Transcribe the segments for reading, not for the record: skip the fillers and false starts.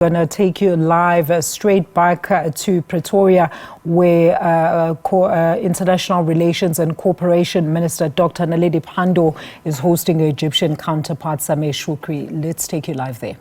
Going to take you live straight back to Pretoria, where International Relations and Cooperation Minister Dr. Naledi Pandor is hosting her Egyptian counterpart Sameh Shoukry. Let's take you live there.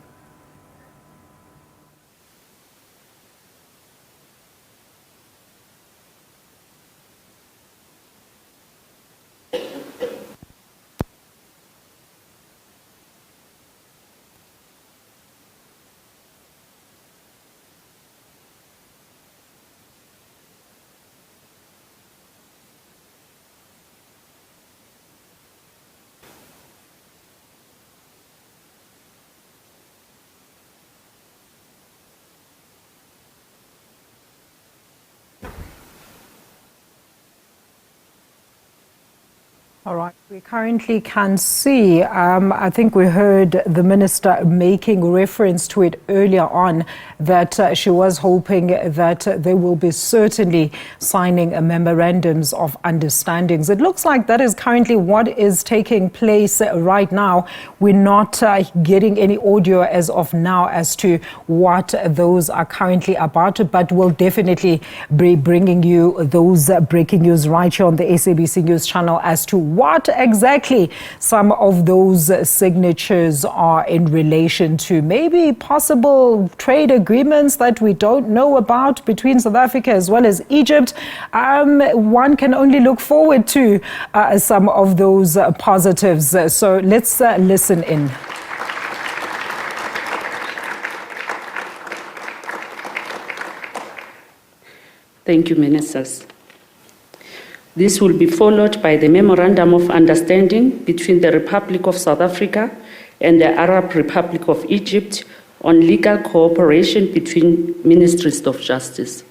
All right, we currently can see, I think we heard the minister making reference to it earlier on, that she was hoping that they will be certainly signing memorandums of understandings. It looks like that is currently what is taking place right now. We're not getting any audio as of now as to what those are currently about, but we'll definitely be bringing you those breaking news right here on the SABC News channel as to what exactly some of those signatures are in relation to. Maybe possible trade agreements that we don't know about between South Africa as well as Egypt. One can only look forward to some of those positives. So let's listen in. Thank you, Ministers. This will be followed by the Memorandum of Understanding between the Republic of South Africa and the Arab Republic of Egypt on legal cooperation between Ministries of Justice.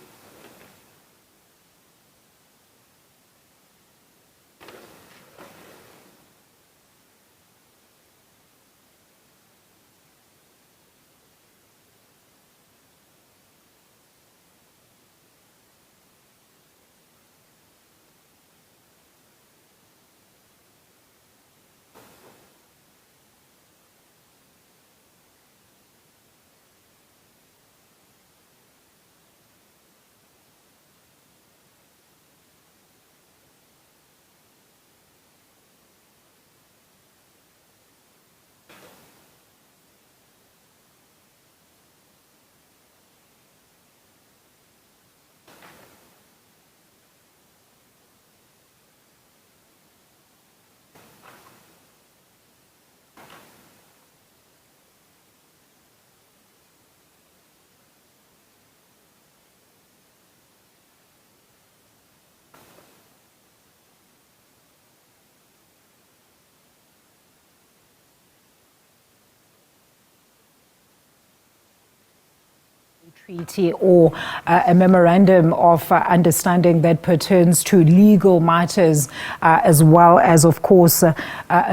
Treaty or a memorandum of understanding that pertains to legal matters, as well as, of course,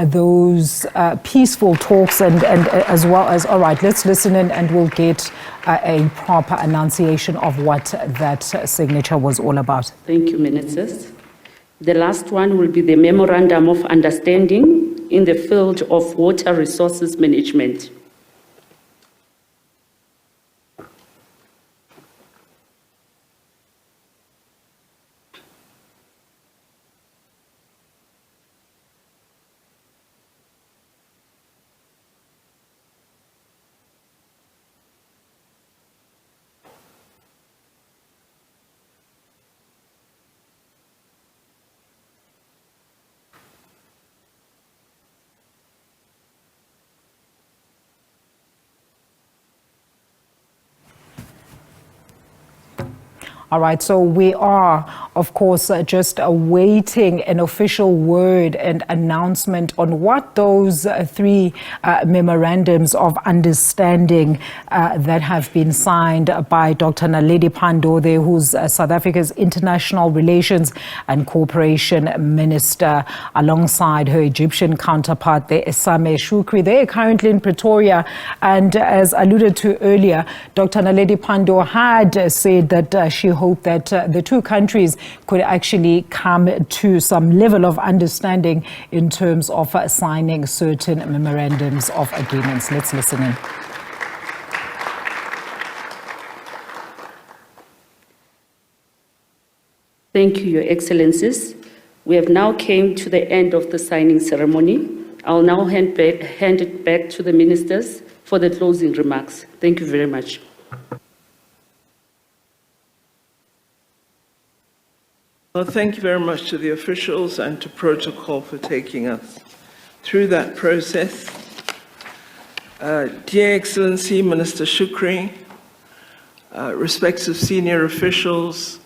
those peaceful talks and as well as, all right, let's listen in and we'll get a proper enunciation of what that signature was all about. Thank you, Ministers. The last one will be the Memorandum of Understanding in the field of water resources management. All right, so we are, of course, just awaiting an official word and announcement on what those three memorandums of understanding that have been signed by Dr. Naledi Pandor, there, who's South Africa's International Relations and Cooperation Minister, alongside her Egyptian counterpart, the Sameh Shoukry. They are currently in Pretoria, and as alluded to earlier, Dr. Naledi Pandor had said that she hoped that the two countries could actually come to some level of understanding in terms of signing certain memorandums of agreements. Let's listen in. Thank you, Your Excellencies. We have now came to the end of the signing ceremony. I'll now hand it back to the ministers for the closing remarks. Thank you very much. Well, thank you very much to the officials and to protocol for taking us through that process. Dear Excellency, Minister Shoukry, respected senior officials,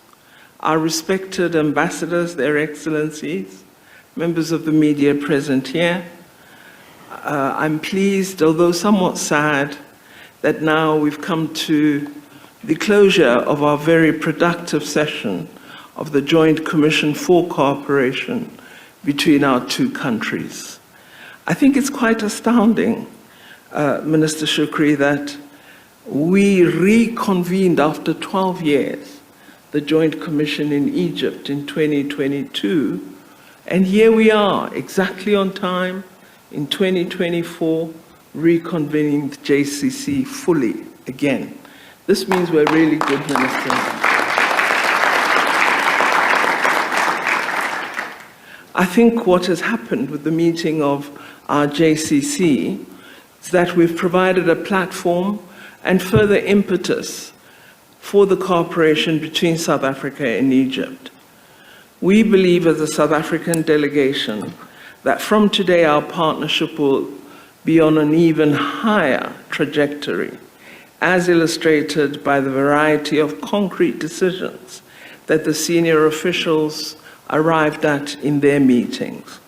our respected ambassadors, their excellencies, members of the media present here, I'm pleased, although somewhat sad, that now we've come to the closure of our very productive session of the Joint Commission for Cooperation between our two countries. I think it's quite astounding, Minister Shukri, that we reconvened after 12 years the Joint Commission in Egypt in 2022, and here we are, exactly on time, in 2024, reconvening the JCC fully again. This means we're really good ministers. I think what has happened with the meeting of our JCC is that we've provided a platform and further impetus for the cooperation between South Africa and Egypt. We believe as a South African delegation that from today our partnership will be on an even higher trajectory, as illustrated by the variety of concrete decisions that the senior officials arrived at in their meetings.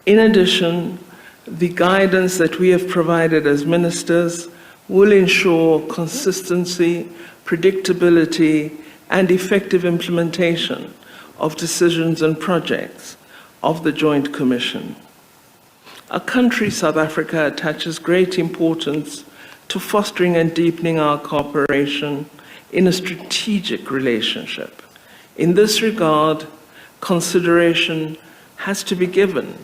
In addition, the guidance that we have provided as ministers will ensure consistency, predictability, and effective implementation of decisions and projects of the Joint Commission. Our country, South Africa, attaches great importance to fostering and deepening our cooperation in a strategic relationship. In this regard, consideration has to be given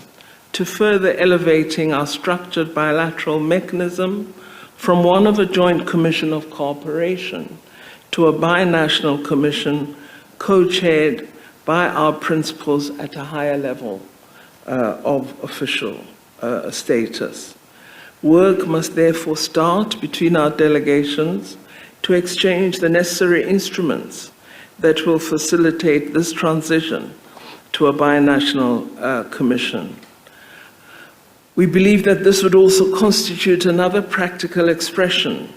to further elevating our structured bilateral mechanism from one of a joint commission of cooperation to a binational commission co-chaired by our principals at a higher level of official status. Work must therefore start between our delegations to exchange the necessary instruments that will facilitate this transition to a binational commission. We believe that this would also constitute another practical expression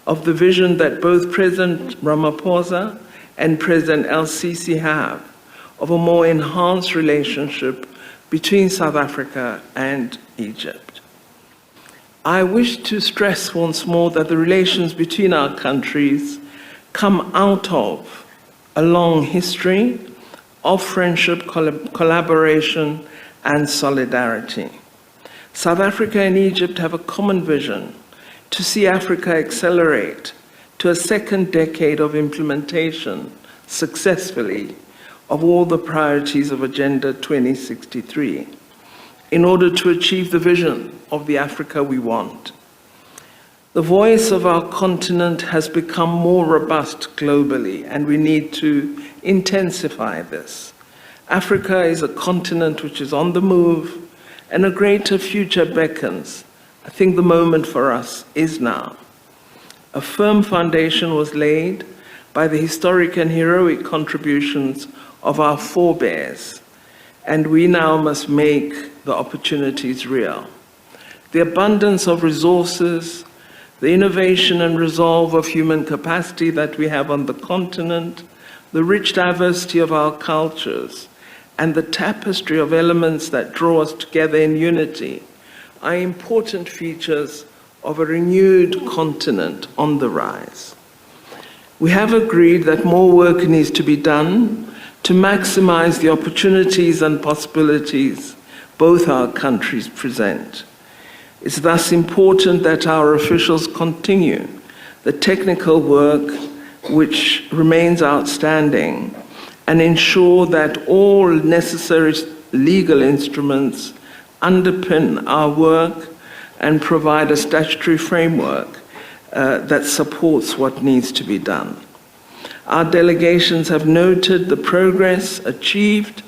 of the vision that both President Ramaphosa and President El-Sisi have of a more enhanced relationship between South Africa and Egypt. I wish to stress once more that the relations between our countries come out of a long history of friendship, collaboration, and solidarity. South Africa and Egypt have a common vision to see Africa accelerate to a second decade of implementation successfully of all the priorities of Agenda 2063 in order to achieve the vision of the Africa we want. The voice of our continent has become more robust globally, and we need to intensify this. Africa is a continent which is on the move, and a greater future beckons. I think the moment for us is now. A firm foundation was laid by the historic and heroic contributions of our forebears, and we now must make the opportunities real. The abundance of resources, the innovation and resolve of human capacity that we have on the continent, the rich diversity of our cultures, and the tapestry of elements that draw us together in unity are important features of a renewed continent on the rise. We have agreed that more work needs to be done to maximize the opportunities and possibilities both our countries present. It's thus important that our officials continue the technical work which remains outstanding and ensure that all necessary legal instruments underpin our work and provide a statutory framework that supports what needs to be done. Our delegations have noted the progress achieved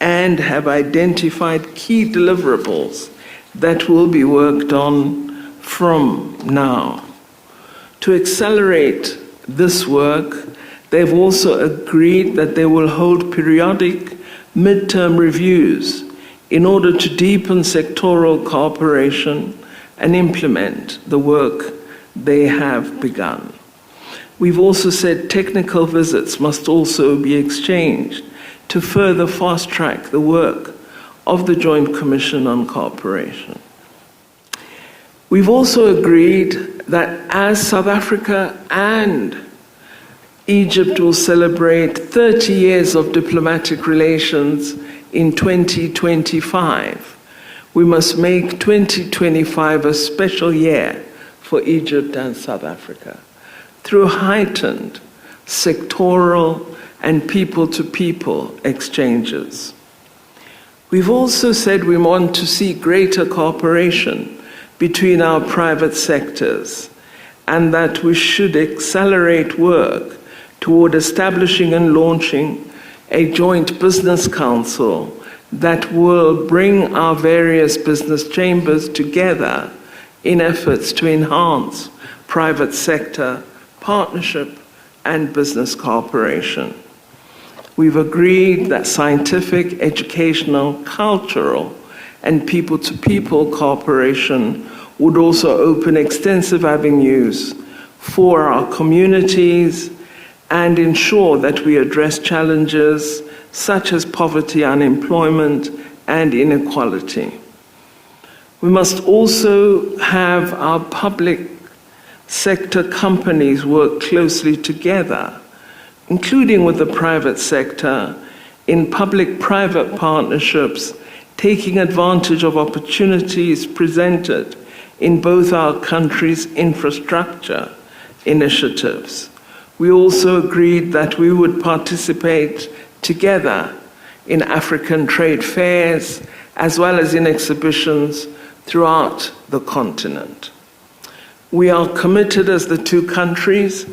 and have identified key deliverables that will be worked on from now. To accelerate this work, they've also agreed that they will hold periodic midterm reviews in order to deepen sectoral cooperation and implement the work they have begun. We've also said technical visits must also be exchanged to further fast-track the work of the Joint Commission on Cooperation. We've also agreed that as South Africa and Egypt will celebrate 30 years of diplomatic relations in 2025, we must make 2025 a special year for Egypt and South Africa through heightened sectoral and people-to-people exchanges. We've also said we want to see greater cooperation between our private sectors and that we should accelerate work toward establishing and launching a joint business council that will bring our various business chambers together in efforts to enhance private sector partnership and business cooperation. We've agreed that scientific, educational, cultural, and people-to-people cooperation would also open extensive avenues for our communities and ensure that we address challenges such as poverty, unemployment, and inequality. We must also have our public sector companies work closely together, including with the private sector, in public-private partnerships, taking advantage of opportunities presented in both our countries' infrastructure initiatives. We also agreed that we would participate together in African trade fairs as well as in exhibitions throughout the continent. We are committed as the two countries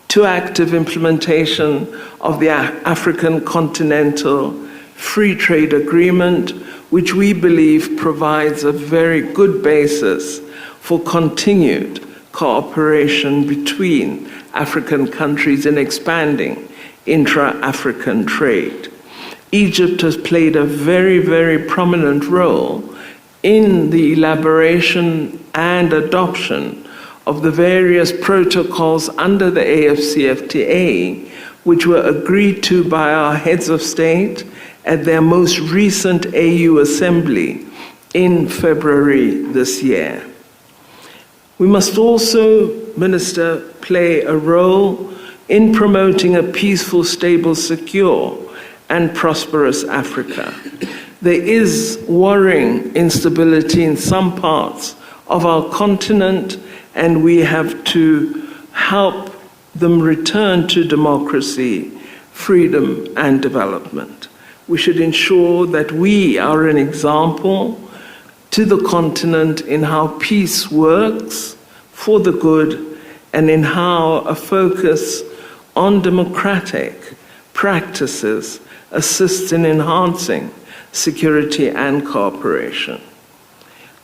to active implementation of the African Continental Free Trade Agreement, which we believe provides a very good basis for continued cooperation between African countries in expanding intra-African trade. Egypt has played a very, very prominent role in the elaboration and adoption of the various protocols under the AFCFTA, which were agreed to by our heads of state at their most recent AU Assembly in February this year. We must also, Minister, play a role in promoting a peaceful, stable, secure, and prosperous Africa. There is worrying instability in some parts of our continent, and we have to help them return to democracy, freedom, and development. We should ensure that we are an example to the continent in how peace works for the good and in how a focus on democratic practices assists in enhancing security and cooperation.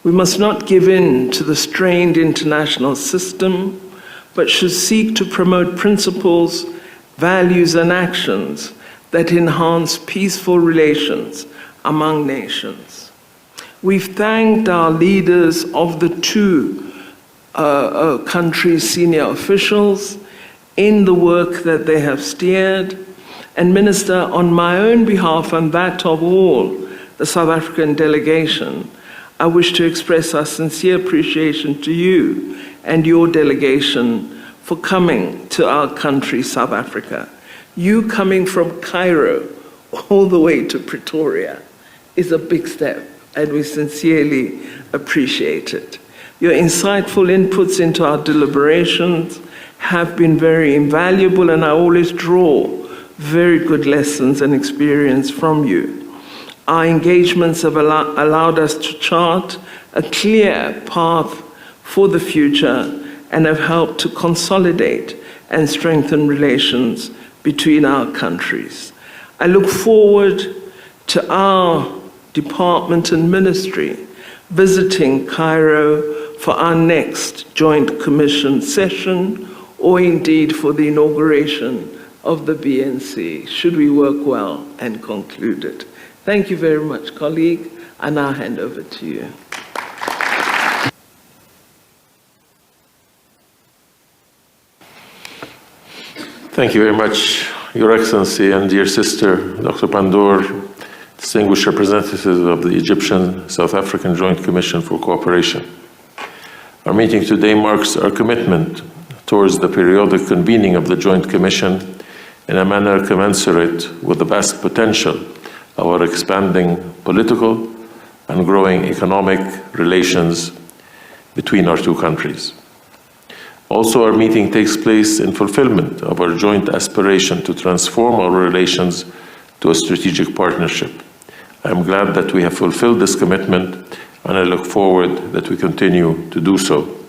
We must not give in to the strained international system, but should seek to promote principles, values, and actions that enhance peaceful relations among nations. We've thanked our leaders of the two countries' senior officials in the work that they have steered. And Minister, on my own behalf and that of all the South African delegation, I wish to express our sincere appreciation to you and your delegation for coming to our country, South Africa. You coming from Cairo all the way to Pretoria is a big step, and we sincerely appreciate it. Your insightful inputs into our deliberations have been very invaluable, and I always draw very good lessons and experience from you. Our engagements have allowed us to chart a clear path for the future and have helped to consolidate and strengthen relations between our countries. I look forward to our department and ministry visiting Cairo for our next Joint Commission session, or indeed for the inauguration of the BNC, should we work well and conclude it. Thank you very much, colleague, and I'll hand over to you. Thank you very much, Your Excellency and dear sister, Dr. Pandor, distinguished representatives of the Egyptian-South African Joint Commission for Cooperation. Our meeting today marks our commitment towards the periodic convening of the Joint Commission in a manner commensurate with the vast potential of our expanding political and growing economic relations between our two countries. Also, our meeting takes place in fulfillment of our joint aspiration to transform our relations to a strategic partnership. I am glad that we have fulfilled this commitment, and I look forward that we continue to do so.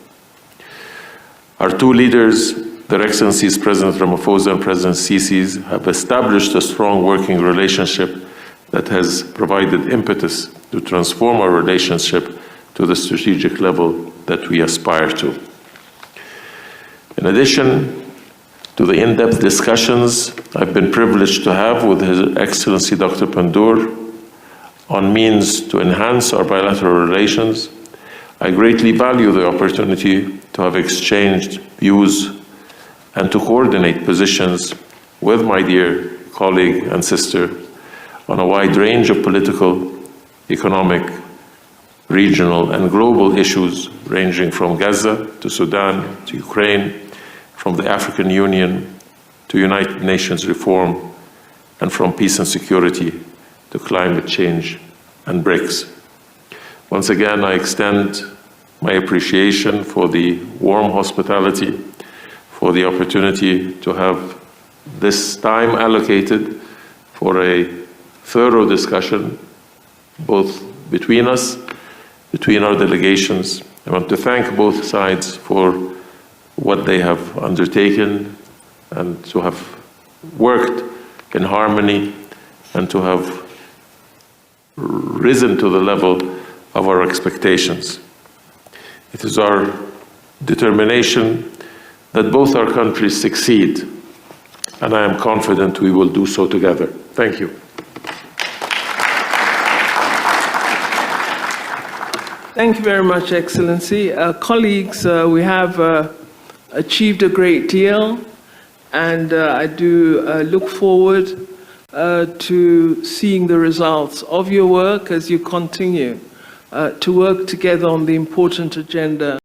Our two leaders, Their Excellencies President Ramaphosa and President Sisi, have established a strong working relationship that has provided impetus to transform our relationship to the strategic level that we aspire to. In addition to the in-depth discussions I've been privileged to have with His Excellency Dr. Pandor on means to enhance our bilateral relations, I greatly value the opportunity to have exchanged views and to coordinate positions with my dear colleague and sister on a wide range of political, economic, regional, and global issues ranging from Gaza to Sudan to Ukraine, from the African Union to United Nations reform, and from peace and security to climate change and BRICS. Once again, I extend my appreciation for the warm hospitality, for the opportunity to have this time allocated for a thorough discussion, both between us, between our delegations. I want to thank both sides for what they have undertaken and to have worked in harmony and to have risen to the level of our expectations. It is our determination that both our countries succeed, and I am confident we will do so together. Thank you. Thank you very much, Excellency. Colleagues, we have achieved a great deal, and I do look forward to seeing the results of your work as you continue to work together on the important agenda